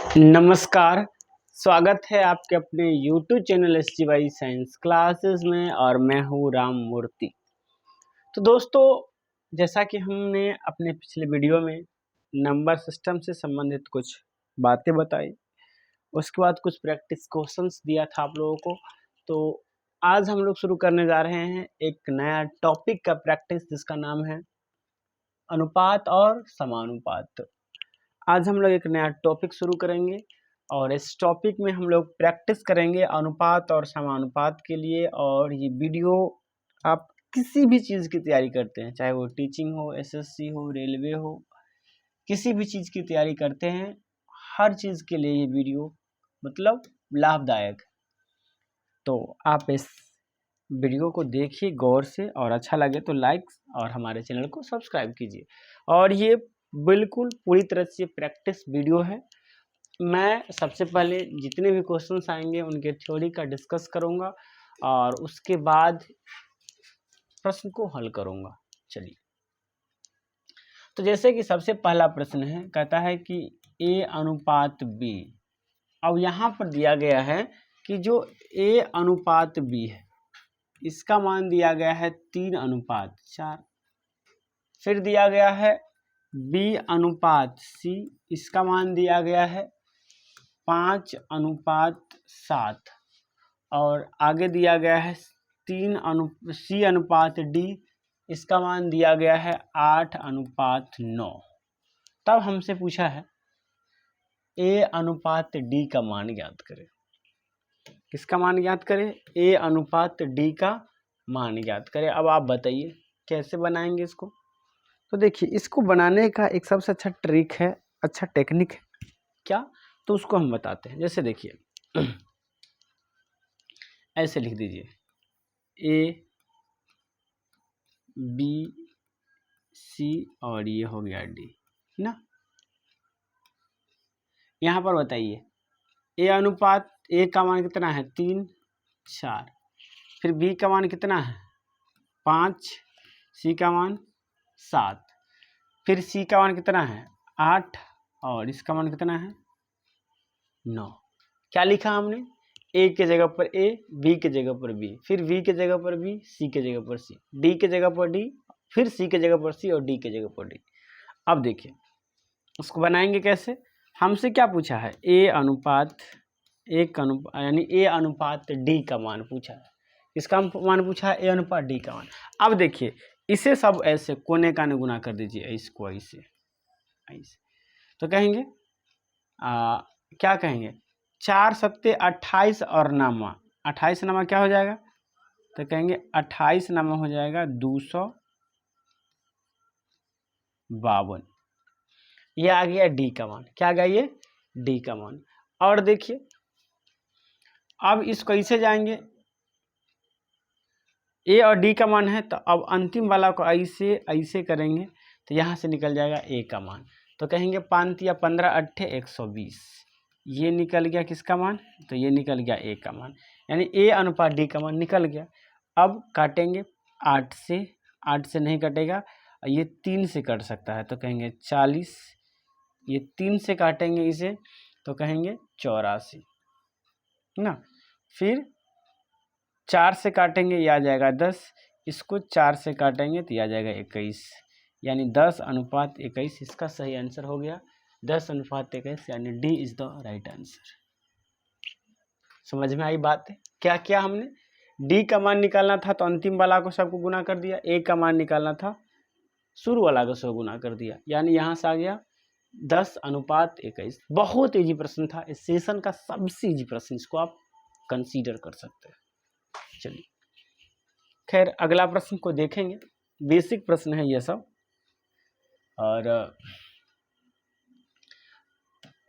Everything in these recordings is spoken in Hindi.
नमस्कार। स्वागत है आपके अपने YouTube channel SGY science classes में और मैं हूँ राम मूर्ति। तो दोस्तों, जैसा कि हमने अपने पिछले वीडियो में नंबर सिस्टम से संबंधित कुछ बातें बताई, उसके बाद कुछ प्रैक्टिस क्वेश्चंस दिया था आप लोगों को। तो आज हम लोग शुरू करने जा रहे हैं एक नया टॉपिक का प्रैक्टिस, जिसका नाम है अनुपात और समानुपात। आज हम लोग एक नया टॉपिक शुरू करेंगे और इस टॉपिक में हम लोग प्रैक्टिस करेंगे अनुपात और समानुपात के लिए। और ये वीडियो आप किसी भी चीज़ की तैयारी करते हैं, चाहे वो टीचिंग हो, SSC हो, रेलवे हो, किसी भी चीज़ की तैयारी करते हैं, हर चीज़ के लिए ये वीडियो मतलब लाभदायक। तो आप इस वीडियो को देखिए गौर से और अच्छा लगे तो लाइक और हमारे चैनल को सब्सक्राइब कीजिए। और ये बिल्कुल पूरी तरह से प्रैक्टिस वीडियो है। मैं सबसे पहले जितने भी क्वेश्चंस आएंगे उनके थ्योरी का डिस्कस करूंगा और उसके बाद प्रश्न को हल करूंगा। चलिए, तो जैसे कि सबसे पहला प्रश्न है, कहता है कि A अनुपात B। अब यहाँ पर दिया गया है कि जो A अनुपात B है इसका मान दिया गया है 3:4। फिर दिया गया है B अनुपात C, इसका मान दिया गया है 5:7। और आगे दिया गया है C अनुपात D, इसका मान दिया गया है 8:9। तब हमसे पूछा है A अनुपात D का मान ज्ञात करें। किसका मान ज्ञात करें? A अनुपात D का मान ज्ञात करें। अब आप बताइए कैसे बनाएंगे इसको। तो देखिए, इसको बनाने का एक सबसे अच्छा ट्रिक है, अच्छा टेक्निक है क्या, तो उसको हम बताते हैं। जैसे देखिए, ऐसे लिख दीजिए A B C और ये हो गया D ना। यहाँ पर बताइए A अनुपात A का मान कितना है? 3:4। फिर B का मान कितना है? 5। C का मान 7। फिर C का मान कितना है? 8। और इसका मान कितना है? 9। क्या लिखा हमने? A के जगह पर A, B के जगह पर B, फिर B के जगह पर B, C के जगह पर C, D के जगह पर D, फिर C के जगह पर C और D के जगह पर D। अब देखिए उसको बनाएंगे कैसे। हमसे क्या पूछा है? A अनुपात यानी A अनुपात D का मान पूछा है। इसका मान पूछा है A अनुपात D का मान। अब देखिए इसे सब ऐसे कोने काने गुना कर दीजिए, इसको ऐसे ऐसे। तो कहेंगे क्या कहेंगे? 4 सत्ते 28 और नामा 28 नामा क्या हो जाएगा? तो कहेंगे 28 नामा हो जाएगा 252। ये आ गया D का मान। क्या आ गया? ये D का मान। और देखिए अब इस कैसे जाएंगे? A और D का मान है, तो अब अंतिम वाला को ऐसे ऐसे करेंगे तो यहाँ से निकल जाएगा A का मान। तो कहेंगे 5 या 15 8 120। ये निकल गया किसका मान? तो ये निकल गया A का मान, यानी A अनुपात D का मान निकल गया। अब काटेंगे 8 से, 8 से नहीं कटेगा, ये 3 से कट सकता है, तो कहेंगे 40। ये 3 से काटेंगे इसे तो कहेंगे 84 ना। फिर 4 से काटेंगे, ये आ जाएगा 10। इसको 4 से काटेंगे तो ये आ जाएगा 21, यानी 10:21 इसका सही आंसर हो गया। 10:21 यानी D is the right answer. समझ में आई बात है? क्या किया हमने? D का मान निकालना था तो अंतिम वाला को सबको गुना कर दिया, A का मान निकालना था शुरू वाला को सब गुना कर दिया, यानी यहाँ से आ गया 10:21। बहुत ईजी प्रश्न था, इस सेशन का सबसे ईजी प्रश्न, इसको आप कंसीडर कर सकते हैं। चलिए खैर अगला प्रश्न को देखेंगे, बेसिक प्रश्न है ये सब। और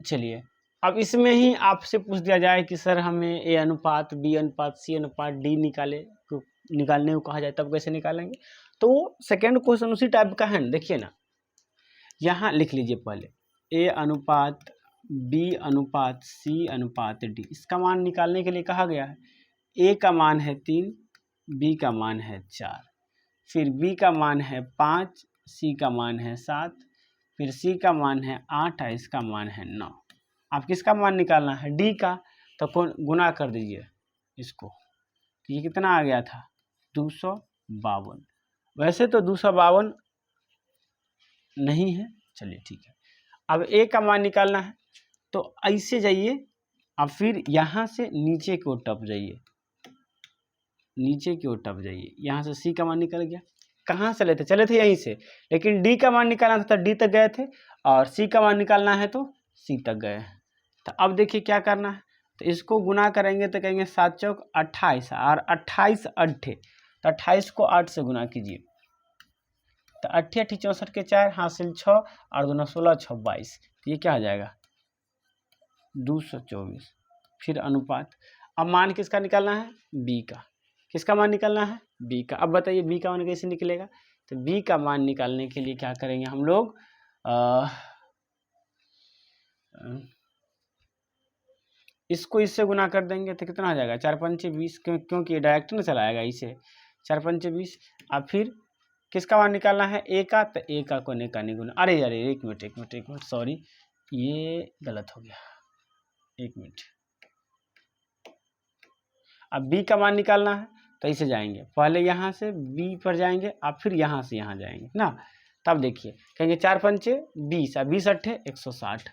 चलिए अब इसमें ही आपसे पूछ दिया जाए कि सर हमें A अनुपात B अनुपात C अनुपात D निकालने को कहा जाए, तब कैसे निकालेंगे? तो सेकेंड क्वेश्चन उसी टाइप का है ना। देखिए ना, यहाँ लिख लीजिए पहले A अनुपात B अनुपात C अनुपात D, इसका मान निकालने के लिए कहा गया है। A का मान है 3, B का मान है 4, फिर B का मान है 5, C का मान है 7, फिर C का मान है 8 और इसका मान है 9। आप किसका मान निकालना है, डी का, तो कौन गुना कर दीजिए इसको, तो ये कितना आ गया था 252। वैसे तो 252 नहीं है, चलिए ठीक है। अब ए का मान निकालना है, तो ऐसे जाइए, अब फिर यहाँ से नीचे की ओर टप जाइए, नीचे की ओर टप जाइए, यहाँ से सी का मान निकल गया। कहाँ से लेते, चले थे यहीं से, लेकिन डी का मान निकालना था तो डी तक गए थे, और सी का मान निकालना है तो सी तक गए। तो अब देखिए क्या करना है, तो इसको गुना करेंगे तो कहेंगे 7 चौक 28, और 28 अट्ठे, तो 28 को 8 से गुना कीजिए, तो 8 8 64 के 4 हासिल 6 और 2 16 6 22, तो ये क्या आ जाएगा 224। फिर अनुपात, अब मान किसका निकालना है, बी का। किसका मान निकालना है, बी का। अब बताइए बी का मान कैसे निकलेगा, तो बी का मान निकालने के लिए क्या करेंगे हम लोग, इसको इससे गुना कर देंगे तो कितना आ जाएगा 4 पंचे 20, क्योंकि डायरेक्ट ना चलाएगा इसे, 4 पंचे 20। अब फिर किसका मान निकालना है, ए का, तो ए का को ने का नहीं गुना, अरे एक मिनट सॉरी, ये गलत हो गया, एक मिनट। अब बी का मान निकालना है तो ऐसे जाएंगे, पहले यहाँ से बी पर जाएंगे, अब फिर यहाँ से यहाँ जाएंगे ना, तब देखिए कहेंगे 4 पंचे 20 और 20 अट्ठे 160।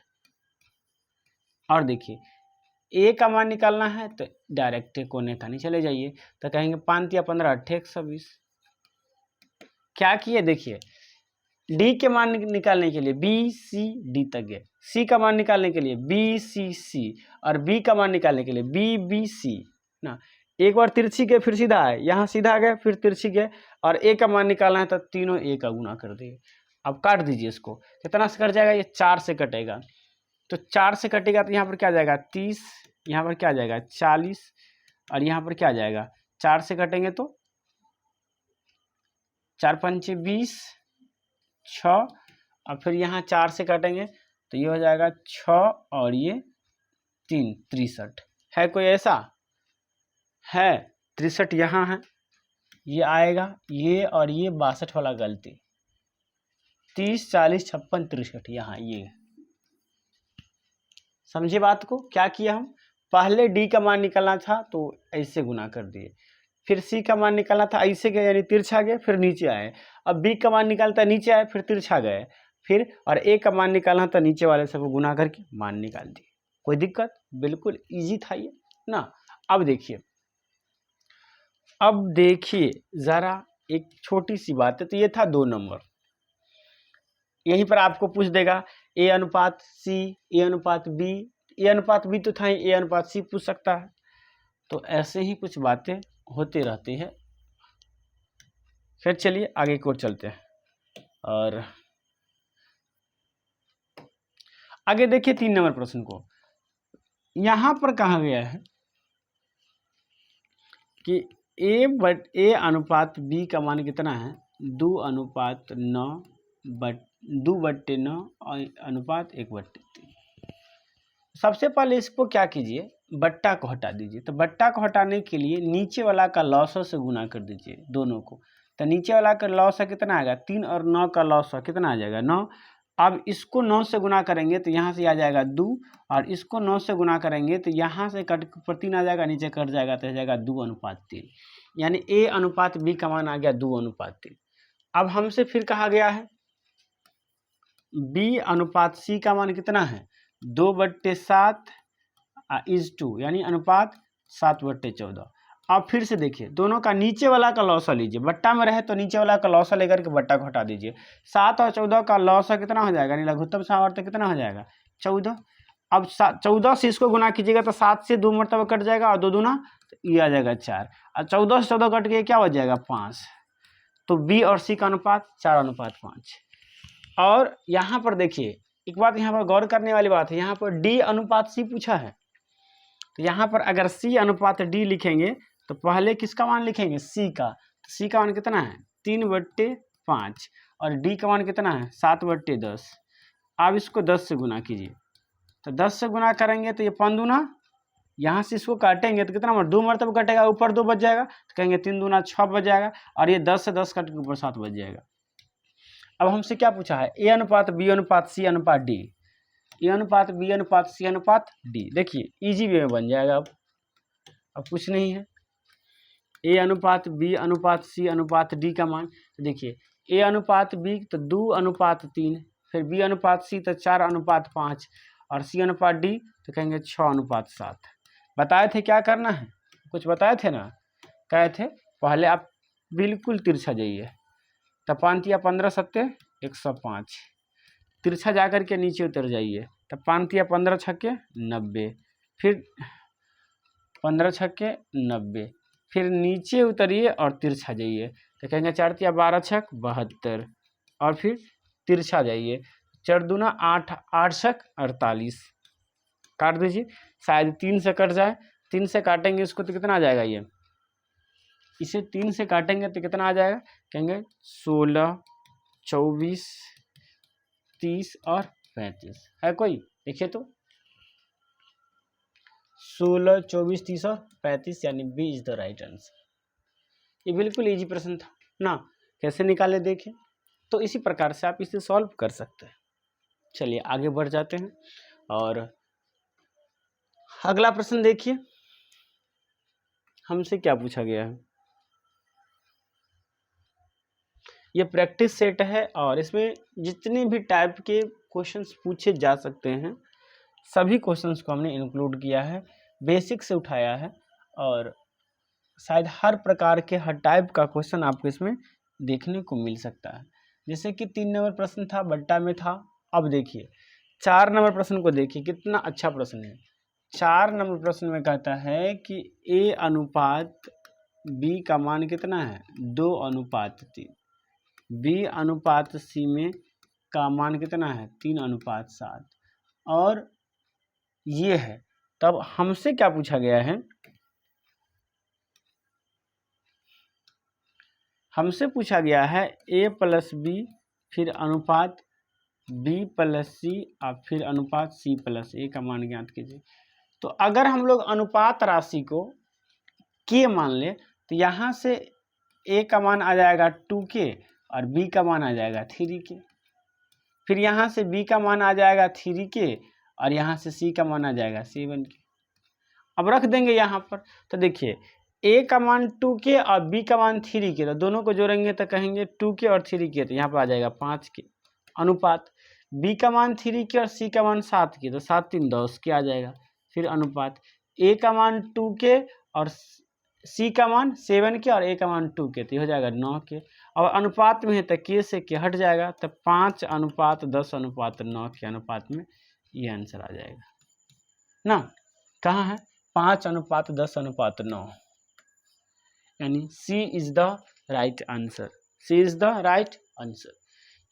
और देखिए ए का मान निकालना है तो डायरेक्ट कोने का नहीं चले जाइए, तो कहेंगे 5 या 15 अट्ठे 120। क्या किए देखिए, डी के मान निकालने के लिए बी सी डी तक गए, सी का मान निकालने के लिए बी सी सी, और बी का मान निकालने के लिए बी बी सी ना। एक बार तिरछी गए फिर सीधा आए, यहाँ सीधा गए फिर तिरछी गए, और ए का मान निकालना है तो तीनों ए का गुना कर दिए। अब काट दीजिए इसको, कितना से कट जाएगा, ये 4 से कटेगा, तो 4 से कटेगा तो यहाँ पर क्या आ जाएगा 30, यहाँ पर क्या आ जाएगा 40, और यहाँ पर क्या आ जाएगा 4 से कटेंगे तो 4 पंचे 20 6, और फिर यहाँ 4 से काटेंगे तो ये हो जाएगा 6 और ये 3 63। है कोई ऐसा है 63 यहाँ है, ये आएगा, ये और ये 62 वाला गलती, 30 40 56 63 यहाँ, ये समझे बात को। क्या किया हम, पहले डी का मान निकालना था तो ऐसे गुना कर दिए, फिर सी का मान निकालना था ऐसे गए यानी तिरछा गए फिर नीचे आए, अब बी का मान निकालता नीचे आए फिर तिरछा गए, फिर और ए का मान निकालना था नीचे वाले सबको गुना करके मान निकाल दिए। कोई दिक्कत, बिल्कुल इजी था ये ना। अब देखिए जरा एक छोटी सी बात है, तो ये था 2 नंबर, यहीं पर आपको पूछ देगा ए अनुपात सी, ए अनुपात बी, ए अनुपात बी तो था ही, ए अनुपात सी पूछ सकता है। तो ऐसे ही कुछ बातें होते रहती है। फिर चलिए आगे की ओर चलते हैं, और आगे देखिए 3 नंबर प्रश्न को। यहां पर कहा गया है कि ए अनुपात बी का मान कितना है 2 अनुपात 9 2/9 और अनुपात 1/3। सबसे पहले इसको क्या कीजिए, बट्टा को हटा दीजिए। तो बट्टा को हटाने के लिए नीचे वाला का लॉसर से गुना कर दीजिए दोनों को, तो नीचे वाला का लॉसर कितना आएगा 3 और 9 का लॉसर कितना आ जाएगा 9। अब इसको 9 से गुना करेंगे तो यहाँ से आ जाएगा 2, और इसको 9 से गुना करेंगे तो यहाँ से कट पर 3 आ जाएगा, नीचे कट जाएगा तो आ जाएगा 2 अनुपात 3, यानी ए अनुपात बी का मान आ गया 2 अनुपात 3। अब हमसे फिर कहा गया है बी अनुपात सी का मान कितना है 2/7 (2), यानी अनुपात 7/14। अब फिर से देखिए दोनों का नीचे वाला का लॉसा लीजिए, बट्टा में रहे तो नीचे वाला का लॉसा लेकर के बट्टा को हटा दीजिए। 7 और 14 का लॉसा कितना हो जाएगा, यानी लघुत्तम सामर्थ्य कितना हो जाएगा 14। अब 14 से इसको गुना कीजिएगा तो 7 से 2 मरतबा कट जाएगा, और 2 दूना तो ये आ जाएगा 4, और 14 से 14 कट के क्या हो जाएगा 5। तो बी और सी का अनुपात 4:5। और यहाँ पर देखिए एक बात यहाँ पर गौर करने वाली बात है, यहाँ पर डी अनुपात सी पूछा है, तो यहाँ पर अगर सी अनुपात डी लिखेंगे तो पहले किसका मान लिखेंगे सी का, तो सी का मान कितना है 3/5, और डी का मान कितना है 7/10। अब इसको 10 से गुना कीजिए, तो 10 से गुना करेंगे तो ये 5 दूना, यहाँ से इसको काटेंगे तो कितना 2 मरतबा कटेगा, ऊपर 2 बच जाएगा, तो कहेंगे 3 दूना 6 बच जाएगा, और ये 10 से 10 कट के ऊपर 7 बच जाएगा। अब हमसे क्या पूछा है ए अनुपात बी अनुपात सी अनुपात डी, ए अनुपात बी अनुपात सी अनुपात डी। देखिए इजी वे में बन जाएगा। अब कुछ नहीं है, ए अनुपात बी अनुपात सी अनुपात डी का मान। तो देखिए ए अनुपात बी तो 2 अनुपात 3, फिर बी अनुपात सी तो 4 अनुपात 5, और सी अनुपात डी तो कहेंगे 6 अनुपात 7। बताए थे क्या करना है, कुछ बताए थे ना, कहे थे पहले आप बिल्कुल तिरछा जाइए, तो 5 या 15 सत्ते 105, तिरछा जाकर के नीचे उतर जाइए, तो 5 या 15 छक्के 90, फिर 15 छक्के 90, फिर नीचे उतरिए और तिरछा जाइए, तो कहेंगे 4 या 12 छक 72, और फिर तिरछा जाइए, 4 दूना 8, 8 छक 48, काट दीजिए, शायद 3 से कट जाए, 3 से काटेंगे इसको तो कितना आ जाएगा, ये इसे 3 से काटेंगे तो कितना आ जाएगा, कहेंगे 16, 24, 30 और 35 है कोई, देखिए तो 16, 24, 30 और 35 यानी B is the right answer. ये बिल्कुल इजी प्रश्न था ना, कैसे निकाले देखें। तो इसी प्रकार से आप इसे सॉल्व कर सकते हैं। चलिए आगे बढ़ जाते हैं और अगला प्रश्न देखिए, हमसे क्या पूछा गया है। ये प्रैक्टिस सेट है और इसमें जितने भी टाइप के क्वेश्चंस पूछे जा सकते हैं सभी क्वेश्चंस को हमने इंक्लूड किया है, बेसिक से उठाया है, और शायद हर प्रकार के हर टाइप का क्वेश्चन आपको इसमें देखने को मिल सकता है। जैसे कि 3 नंबर प्रश्न था, बट्टा में था। अब देखिए 4 नंबर प्रश्न को देखिए, कितना अच्छा प्रश्न है। 4 नंबर प्रश्न में कहता है कि ए अनुपात बी का मान कितना है, 2 अनुपात 3, बी अनुपात सी में का मान कितना है, 3 अनुपात 7, और ये है। तब हमसे क्या पूछा गया है, हमसे पूछा गया है ए प्लस बी, फिर अनुपात बी प्लस सी, और फिर अनुपात सी प्लस ए का मान ज्ञात कीजिए। तो अगर हम लोग अनुपात राशि को के मान ले तो यहाँ से ए का मान आ जाएगा 2k और बी का मान आ जाएगा 3k, फिर यहाँ से बी का मान आ जाएगा 3k और यहाँ से सी का मान आ जाएगा 7k। अब रख देंगे यहाँ पर, तो देखिए ए का मान 2k और बी का मान 3k, तो दोनों को जोड़ेंगे तो कहेंगे 2k और 3k, तो यहाँ पर आ जाएगा 5k। अनुपात बी का मान 3k और सी का मान 7k, तो 7 3 10k आ जाएगा। फिर अनुपात ए का मान 2k और सी का मान 7k और ए का मान 2k, तो हो जाएगा 9k। और अनुपात में है तो k से k हट जाएगा, तो 5 अनुपात 10 अनुपात 9 के अनुपात में ये आंसर आ जाएगा ना। कहाँ है, 5 अनुपात 10 अनुपात 9, यानी C is the right answer, C is the right answer.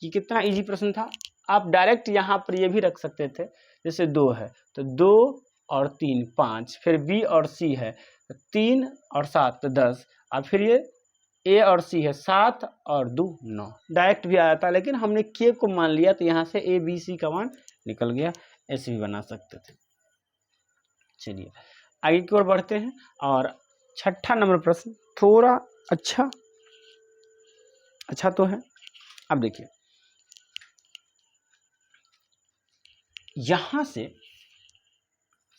ये कितना इजी प्रश्न था। आप डायरेक्ट यहाँ पर ये भी रख सकते थे, जैसे 2 है तो 2 और 3 5, फिर बी और सी है तो 3 और 7 तो 10, और फिर ये ए और सी है 7 और 2 9, डायरेक्ट भी आ जाता, लेकिन हमने के को मान लिया तो यहाँ से ए बी सी का मान निकल गया, ऐसे भी बना सकते थे। चलिए आगे की ओर बढ़ते हैं और 6ठा नंबर प्रश्न थोड़ा अच्छा तो है। अब देखिए यहाँ से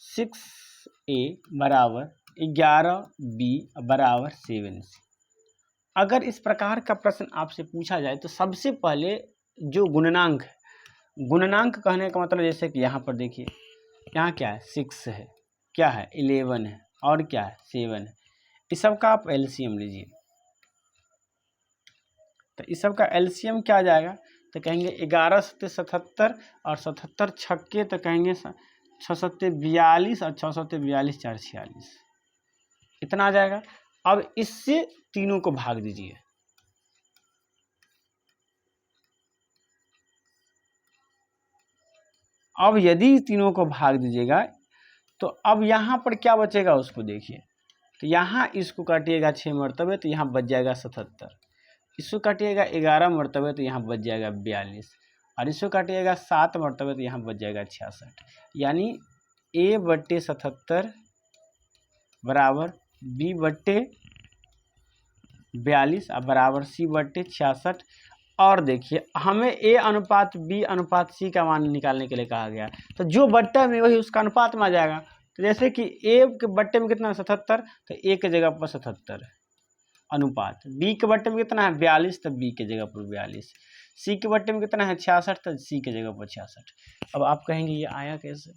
6a बराबर 11b बराबर 7c, अगर इस प्रकार का प्रश्न आपसे पूछा जाए तो सबसे पहले जो गुणनांक है, गुणनांक कहने का मतलब जैसे कि यहाँ पर देखिए, यहाँ क्या है 6 है, क्या है 11 है, और क्या है 7 है, इस सब का आप एलसीएम लीजिए। तो इस सब का एलसीएम क्या आ जाएगा, तो कहेंगे 11 सत्ते 77 और 77 छक्के, तो कहेंगे 6 सत्ते 42 और 6 सत्ते 42 4 46, इतना आ जाएगा। अब इससे तीनों को भाग दीजिए, अब यदि तीनों को भाग दीजिएगा तो अब यहाँ पर क्या बचेगा उसको देखिए। तो यहाँ इसको काटिएगा 6 मरतबे तो यहाँ बच जाएगा 77, इसको काटिएगा 11 मरतबे तो यहाँ बच जाएगा 42, और इसको काटिएगा 7 मरतबे तो यहाँ बच जाएगा 66, यानी a बट्टे 77 बराबर b बट्टे 42 और बराबर c बट्टे 66, और देखिए हमें ए अनुपात बी अनुपात सी का मान निकालने के लिए कहा गया, तो जो बट्टा में वही उसका अनुपात में आ जाएगा। तो जैसे कि ए के बट्टे में कितना है 77, तो ए के जगह पर 77 अनुपात, बी के बट्टे में कितना है 42, तो बी के जगह पर 42, सी के बट्टे में कितना है 66, तो सी के जगह पर 66। अब आप कहेंगे ये आया कैसे,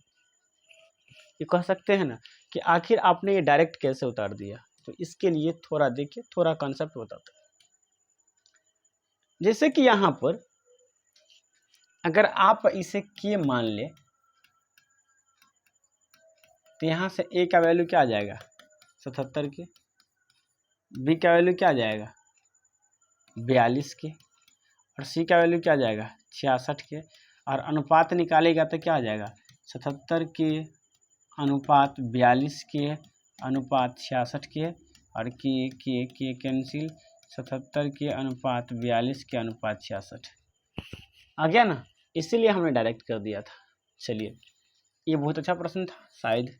ये कह सकते हैं ना कि आखिर आपने ये डायरेक्ट कैसे उतार दिया। तो इसके लिए थोड़ा देखिए, थोड़ा कॉन्सेप्ट बताते हैं। जैसे कि यहाँ पर अगर आप इसे के मान ले, तो यहाँ से ए का वैल्यू क्या आ जाएगा 77 के, बी का वैल्यू क्या आ जाएगा 42 के, और सी का वैल्यू क्या आ जाएगा 66 के, और अनुपात निकालेगा तो क्या आ जाएगा 77 के अनुपात 42 के अनुपात 66 के, और के कैंसिल, 77 के अनुपात 42 के अनुपात 66 आ गया ना, इसीलिए हमने डायरेक्ट कर दिया था। चलिए ये बहुत अच्छा प्रश्न था शायद।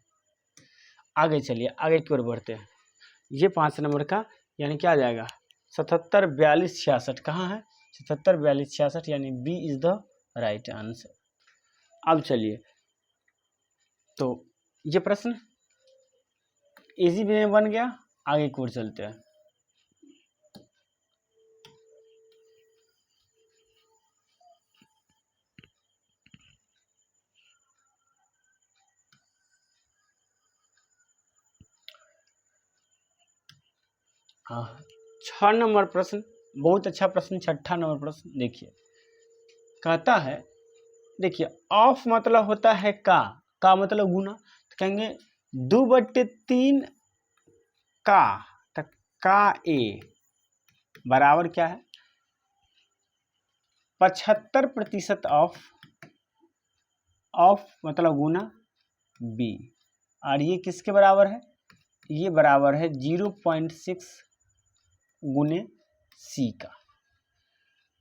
आगे चलिए, आगे की ओर बढ़ते हैं। ये 5 नंबर का यानी क्या आ जाएगा 77 42 66 कहाँ है 77 42 66, यानी B is the right answer. अब चलिए, तो ये प्रश्न इजी में बन गया, आगे की ओर चलते हैं। हाँ 6 नंबर प्रश्न, बहुत अच्छा प्रश्न, 6ठा नंबर प्रश्न देखिए, कहता है देखिए ऑफ मतलब होता है का मतलब गुना, तो कहेंगे 2/3 का, तो का ए बराबर क्या है 75% ऑफ मतलब गुना बी, और ये किसके बराबर है, ये बराबर है 0.6 गुने सी का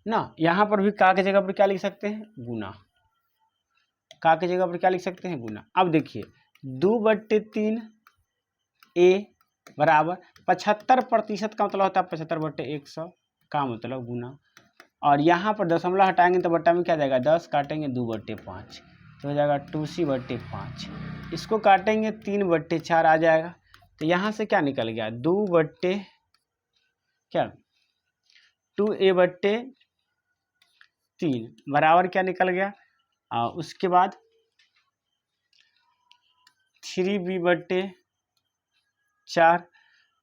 ना। यहाँ पर भी का के जगह पर क्या लिख सकते हैं गुना, का के जगह पर क्या लिख सकते हैं गुना। अब देखिए 2/3 ए बराबर 75% का मतलब होता है 75/100 का मतलब गुना, और यहाँ पर दशमलव हटाएंगे तो बट्टा में क्या जाएगा 10, काटेंगे 2/5 तो हो जाएगा 2c/5, इसको काटेंगे 3/4 आ जाएगा, तो यहाँ से क्या निकल गया 2a/3 बराबर क्या निकल गया, उसके बाद 3b/4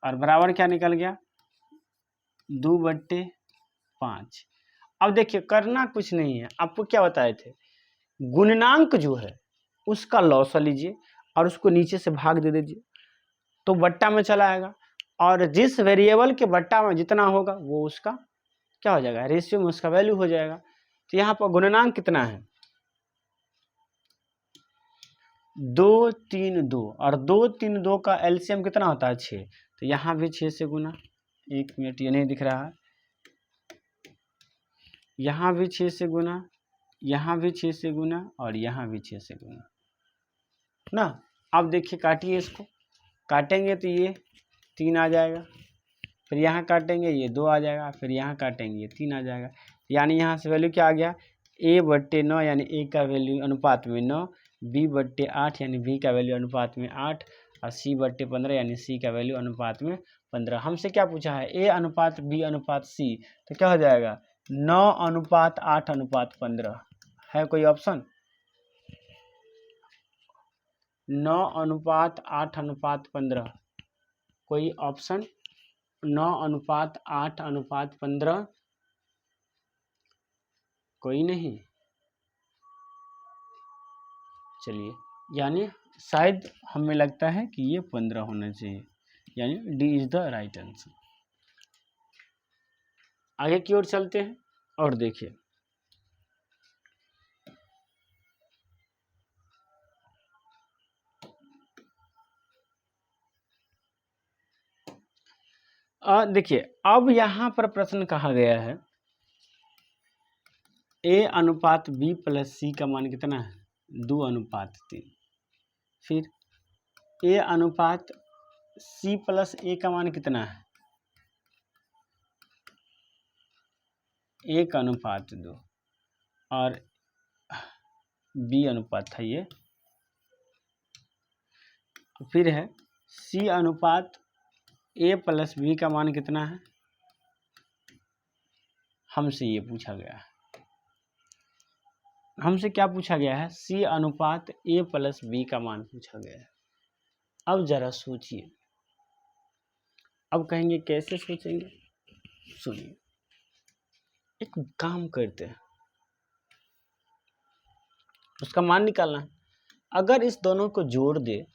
और बराबर क्या निकल गया 2/5। अब देखिए करना कुछ नहीं है, आपको क्या बताए थे, गुणनांक जो है उसका लॉसा लीजिए और उसको नीचे से भाग दे दीजिए, तो बट्टा में चला आएगा, और जिस वेरिएबल के बट्टा में जितना होगा वो उसका क्या हो जाएगा रेशियो में उसका वैल्यू हो जाएगा। तो यहाँ पर गुणनांक कितना है 2 3 2, और 2 3 2 का एलसीएम कितना होता है 6, तो यहाँ भी 6 से गुना, 1 मिनट ये नहीं दिख रहा है, यहाँ भी 6 से गुना, यहाँ भी 6 से गुना, और यहाँ भी 6 से गुना ना। अब देखिए काटिए, इसको काटेंगे तो ये 3 आ जाएगा, फिर यहाँ काटेंगे ये 2 आ जाएगा, फिर यहाँ काटेंगे ये 3 आ जाएगा, यानी यहाँ से वैल्यू क्या आ गया a/9 यानी a का वैल्यू अनुपात में 9, b/8 यानी b का वैल्यू अनुपात में 8, और c/15 यानी c का वैल्यू अनुपात में 15। हमसे क्या पूछा है a अनुपात b अनुपात c, तो क्या हो जाएगा 9:8:15 है कोई ऑप्शन 9:8:15 कोई ऑप्शन 9:8:15 कोई नहीं। चलिए यानी शायद हमें लगता है कि ये 15 होना चाहिए, यानी D is the right answer. आगे की ओर चलते हैं और देखिए देखिए अब यहाँ पर प्रश्न कहा गया है a अनुपात b प्लस सी का मान कितना है 2:3, फिर a अनुपात c प्लस a का मान कितना है 1:2 और B अनुपात था ये। फिर है C अनुपात A प्लस B का मान कितना है, हमसे ये पूछा गया है। हमसे क्या पूछा गया है, C अनुपात A प्लस B का मान पूछा गया है। अब जरा सोचिए, अब कहेंगे कैसे सोचेंगे, सुनिए। एक काम करते हैं, उसका मान निकालना है। अगर इस दोनों को जोड़ दे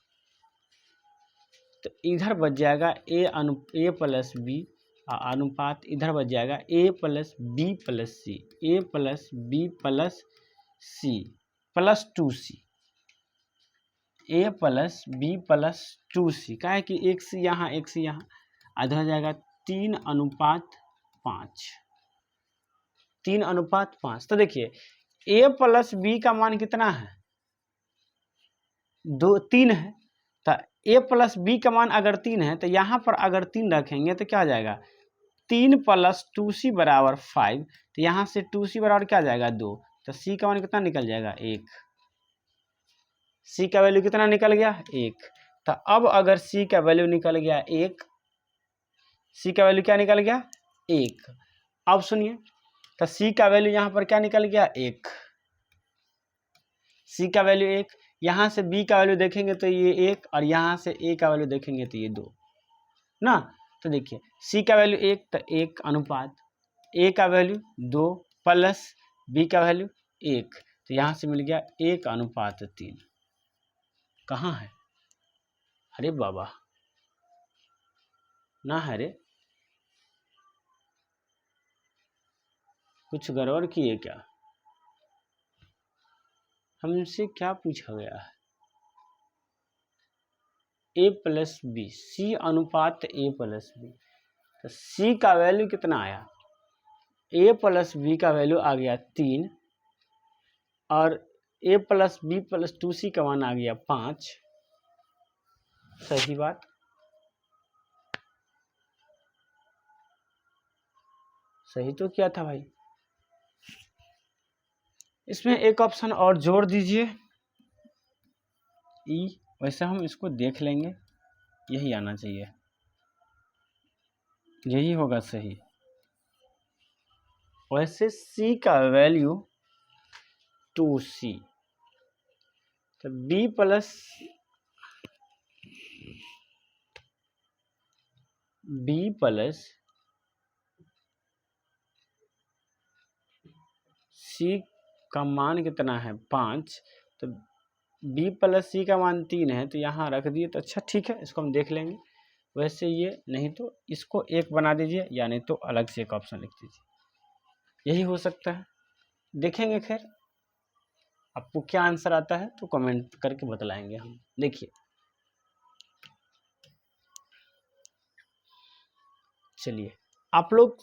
तो इधर बच जाएगा A प्लस B अनुपात, इधर बच जाएगा A plus B plus C, A plus B plus C plus 2C, A plus B plus 2C। क्या है कि एक C यहाँ एक C यहाँ, आधा हो जाएगा 3:5। 3:5। तो देखिए A प्लस B का मान कितना है, 3 है। तो A प्लस B का मान अगर 3 है तो यहाँ पर अगर 3 रखेंगे तो क्या आ जाएगा, 3 प्लस 2C बराबर 5। तो यहाँ से 2C बराबर क्या आ जाएगा, 2। तो C का मान कितना निकल जाएगा, 1। C का वैल्यू कितना निकल गया, 1। तो अब अगर C का वैल्यू निकल गया 1, C का वैल्यू क्या निकल गया, 1। अब सुनिए, तो C का वैल्यू यहाँ पर क्या निकल गया, 1। C का वैल्यू 1, यहाँ से B का वैल्यू देखेंगे तो ये 1, और यहाँ से A का वैल्यू देखेंगे तो ये 2 ना। तो देखिए C का वैल्यू 1, तो 1 अनुपात A का वैल्यू 2 प्लस B का वैल्यू 1, तो यहाँ से मिल गया 1:3। कहाँ है, अरे बाबा ना है रे, कुछ गड़बड़ किए क्या, हमसे क्या पूछा गया है, A प्लस B, C अनुपात A प्लस B। तो C का वैल्यू कितना आया, A प्लस B का वैल्यू आ गया 3, और A plus B plus 2C का मान आ गया 5। सही बात, सही तो किया था भाई। इसमें एक ऑप्शन और जोड़ दीजिए E, वैसे हम इसको देख लेंगे, यही आना चाहिए, यही होगा सही। वैसे C का वैल्यू 2C, तो B प्लस C का मान कितना है, 5। तो B प्लस C का मान 3 है, तो यहाँ रख दिए तो अच्छा ठीक है, इसको हम देख लेंगे। वैसे ये नहीं तो इसको 1 बना दीजिए, या नहीं तो अलग से एक ऑप्शन लिख दीजिए, यही हो सकता है, देखेंगे। खैर आपको क्या आंसर आता है तो कमेंट करके बतलाएंगे हम। देखिए चलिए आप लोग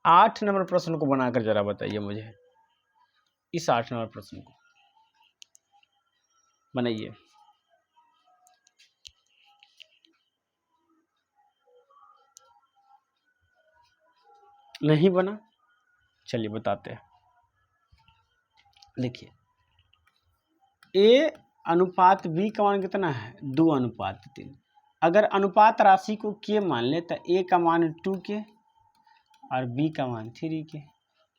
8 नंबर प्रश्न को बनाकर जरा बताइए मुझे, इस 8 नंबर प्रश्न को बनाइए। नहीं बना, चलिए बताते हैं। देखिए A अनुपात B का मान कितना है, 2:3। अगर अनुपात राशि को K मान ले तो A का मान 2K और B का मान 3K।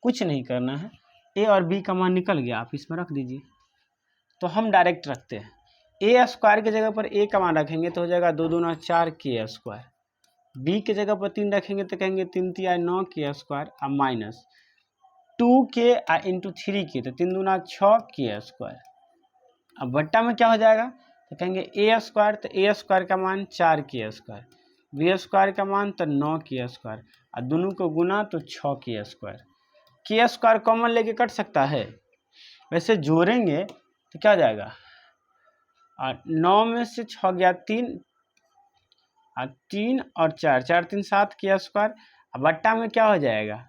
कुछ नहीं करना है, A और B का मान निकल गया, आप इसमें रख दीजिए। तो हम डायरेक्ट रखते हैं, A स्क्वायर की जगह पर A का मान रखेंगे तो हो जाएगा 2 दूना 4K स्क्वायर। B की जगह पर 3 रखेंगे तो कहेंगे 3 3 9K स्क्वायर, और माइनस 2K इंटू 3K, तो 3 दूना 6K स्क्वायर। अब बट्टा में क्या हो जाएगा, तो कहेंगे A स्क्वायर, तो A स्क्वायर का मान 4K स्क्वायर, B स्क्वायर का मान तो 9K स्क्वायर, और दोनों को गुना तो 6K square. K square common लेके कट सकता है, वैसे जोड़ेंगे तो क्या हो जाएगा, और 9 में से 6 गया 3, और 3 और 4, 4 3 7K स्क्वायर। अब बट्टा में क्या हो जाएगा,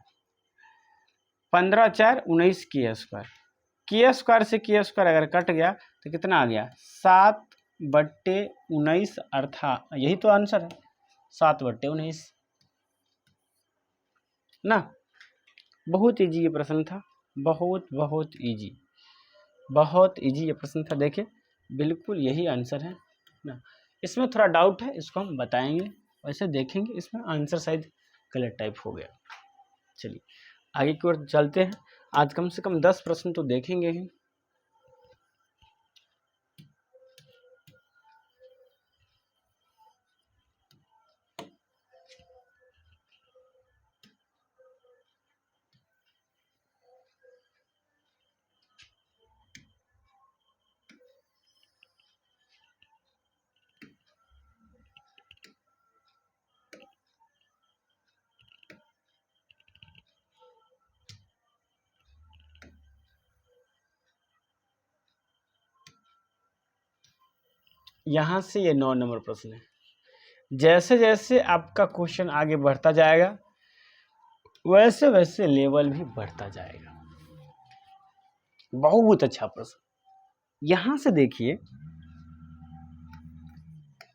15 4 19K स्क्वायर। K स्क्वायर से K स्क्वायर अगर कट गया तो कितना आ गया, 7/19, अर्थात यही तो आंसर है, 7/19। ना। बहुत इजी ये प्रश्न था, बहुत इजी, बहुत इजी ये प्रश्न था। देखिए बिल्कुल यही आंसर है ना। इसमें थोड़ा डाउट है, इसको हम बताएंगे, वैसे देखेंगे इसमें आंसर शायद गलत टाइप हो गया। चलिए आगे की ओर चलते हैं। आज कम से कम 10 प्रश्न तो देखेंगे ही। यहाँ से ये 9 नंबर प्रश्न है। जैसे जैसे आपका क्वेश्चन आगे बढ़ता जाएगा वैसे वैसे लेवल भी बढ़ता जाएगा। बहुत अच्छा प्रश्न। यहां से देखिए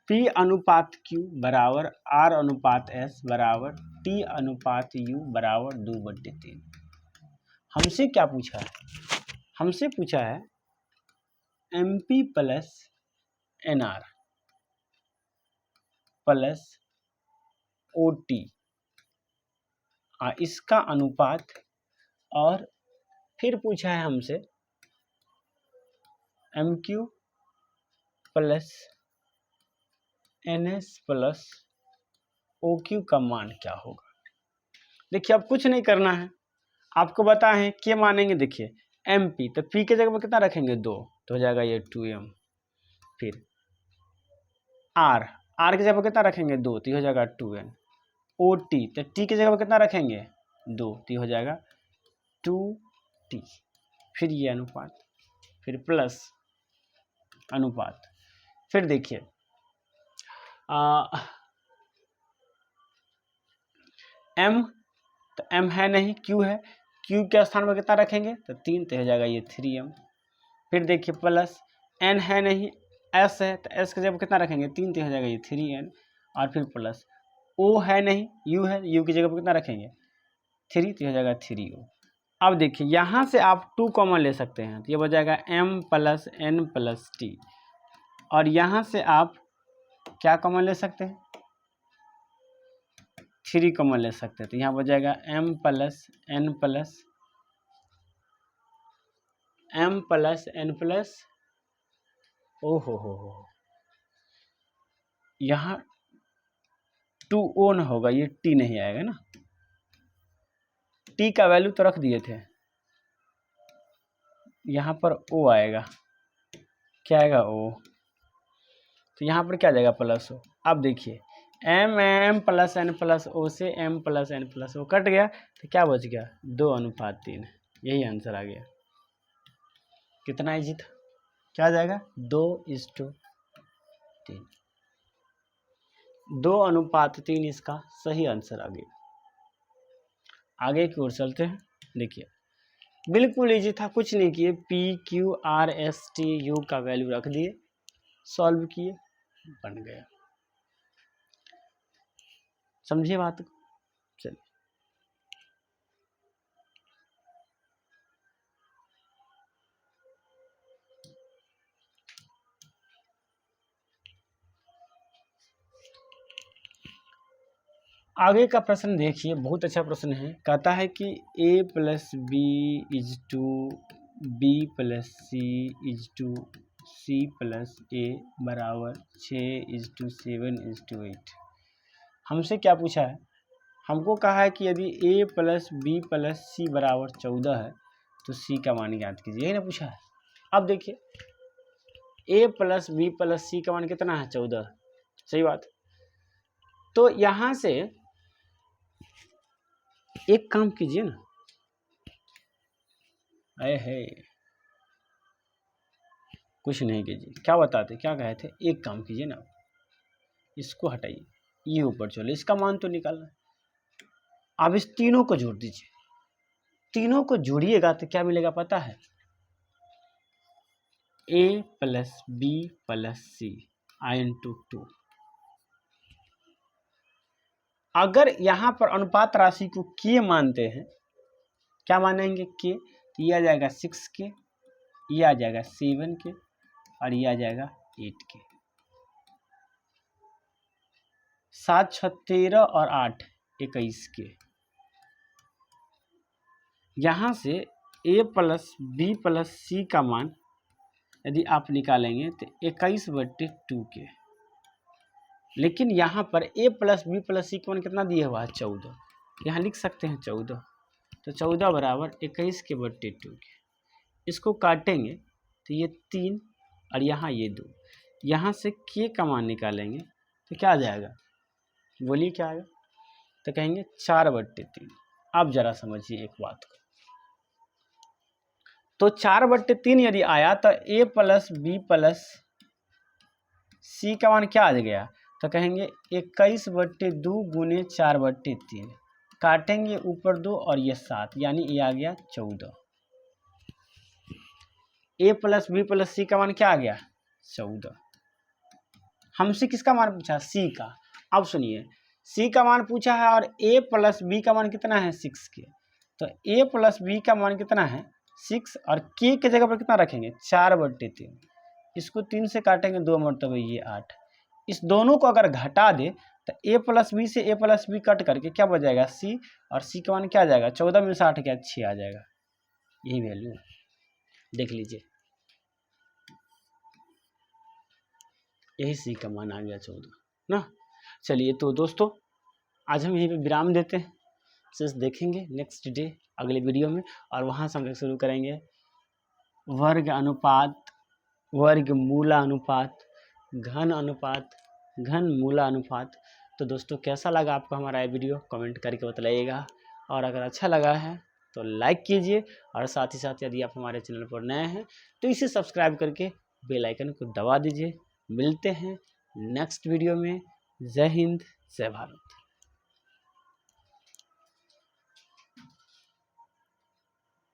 P अनुपात Q बराबर R अनुपात S बराबर T अनुपात U बराबर 2/3। हमसे क्या पूछा है? हमसे पूछा है MP plus NR plus OT इसका अनुपात, और फिर पूछा है हमसे MQ plus NS plus OQ का मान क्या होगा। देखिए अब कुछ नहीं करना है, आपको बताएं क्या मानेंगे। देखिए MP तो P के जगह पर कितना रखेंगे 2, तो हो जाएगा ये 2M। फिर R की जगह पर कितना रखेंगे 2, तो हो जाएगा 2N। OT तो T की जगह पर कितना रखेंगे 2, तो हो जाएगा 2T। फिर ये अनुपात, फिर प्लस अनुपात। फिर देखिए M तो M है नहीं, Q है, Q के स्थान पर कितना रखेंगे तो 3, तो हो जाएगा ये 3M। फिर देखिए प्लस N है नहीं, S है, तो S की जगह कितना रखेंगे 3, तो हो जाएगा ये 3N। और फिर प्लस O है नहीं, U है, U की जगह पर कितना रखेंगे 3, तो हो जाएगा 3O। अब देखिए यहाँ से आप 2 कॉमन ले सकते हैं, तो ये हो जाएगा M plus N plus T। और यहाँ से आप क्या कॉमन ले सकते हैं 3 कॉमन ले सकते हैं, तो यहाँ हो जाएगा M plus N plus O हो, यहाँ 2O न होगा, ये T नहीं आएगा ना। T का वैल्यू तो रख दिए थे, यहाँ पर O आएगा। क्या आएगा O, तो यहाँ पर क्या आ जाएगा प्लस O। अब देखिए M plus N plus O से M plus N plus O cut गया, तो क्या बच गया 2:3। यही आंसर आ गया। कितना इजी था, क्या आ जाएगा 2:3। 2:3 इसका सही आंसर आ गया। आगे की ओर चलते हैं। देखिए बिल्कुल इजी था, कुछ नहीं किए, P Q R S T U का वैल्यू रख दिए, सॉल्व किए, बन गया। समझिए बात को। चलिए आगे का प्रश्न देखिए, बहुत अच्छा प्रश्न है। कहता है कि A plus B is to B plus C is to C plus A बराबर 6:7:8। हमसे क्या पूछा है, हमको कहा है कि यदि A plus B plus C बराबर 14 है तो C का मान ज्ञात कीजिए, यही ना पूछा है। अब देखिए A plus B plus C का मान कितना है 14, सही बात। तो यहाँ से एक काम कीजिए ना, अरे है कुछ नहीं कीजिए, क्या बताते, क्या कहे थे, एक काम कीजिए ना, इसको हटाइए, ये ऊपर चलो, इसका मान तो निकालना है। अब इस तीनों को जोड़ दीजिए, तीनों को जोड़िएगा तो क्या मिलेगा पता है, A plus B plus C I into 2। अगर यहाँ पर अनुपात राशि को के मानते हैं, क्या मानेंगे के, तो ये आ जाएगा 6 के, ये आ जाएगा 7 के और ये आ जाएगा 8 के। 7 6 13 और 8 21 के। यहाँ से a प्लस बी प्लस सी का मान यदि आप निकालेंगे तो 21/2 के। लेकिन यहाँ पर a प्लस बी प्लस सी का मान कितना दिया हुआ है 14, यहाँ लिख सकते हैं 14, तो 14 बराबर 21/2 के। इसको काटेंगे तो ये 3 और यहाँ ये 2, यहाँ से k का मान निकालेंगे तो क्या आ जाएगा, बोलिए क्या आएगा, तो कहेंगे 4/3। अब जरा समझिए एक बात को, तो 4/3 यदि आया तो a प्लस बी प्लस सी का मान क्या आ गया, तो कहेंगे 21/2 गुने 4/3, काटेंगे ऊपर 2 और ये 7, यानी ये आ गया 14। a प्लस बी प्लस सी का मान क्या आ गया 14। हमसे किसका मान पूछा, c का। अब सुनिए, c का मान पूछा है और a प्लस बी का मान कितना है 6 के, तो a प्लस बी का मान कितना है 6 और k के जगह पर कितना रखेंगे 4/3। इसको 3 से काटेंगे 2 मरतबे ये 8। इस दोनों को अगर घटा दे तो a प्लस बी से a प्लस बी कट करके क्या बच जाएगा c, और c का मान क्या आ जाएगा 14 में से 8 क्या 6 आ जाएगा। यही वैल्यू देख लीजिए, यही c का मान आ गया 14 ना। चलिए तो दोस्तों आज हम यहीं पे विराम देते हैं, सिर्फ देखेंगे नेक्स्ट डे अगले वीडियो में, और वहाँ से हम लोग शुरू करेंगे वर्ग अनुपात, वर्ग मूला अनुपात, घन अनुपात, घन मूला अनुपात। तो दोस्तों कैसा लगा आपको हमारा ये वीडियो कमेंट करके बताइएगा, और अगर अच्छा लगा है तो लाइक कीजिए, और साथ ही साथ यदि आप हमारे चैनल पर नए हैं तो इसे सब्सक्राइब करके बेल आइकन को दबा दीजिए। मिलते हैं नेक्स्ट वीडियो में। जय हिंद, जय भारत।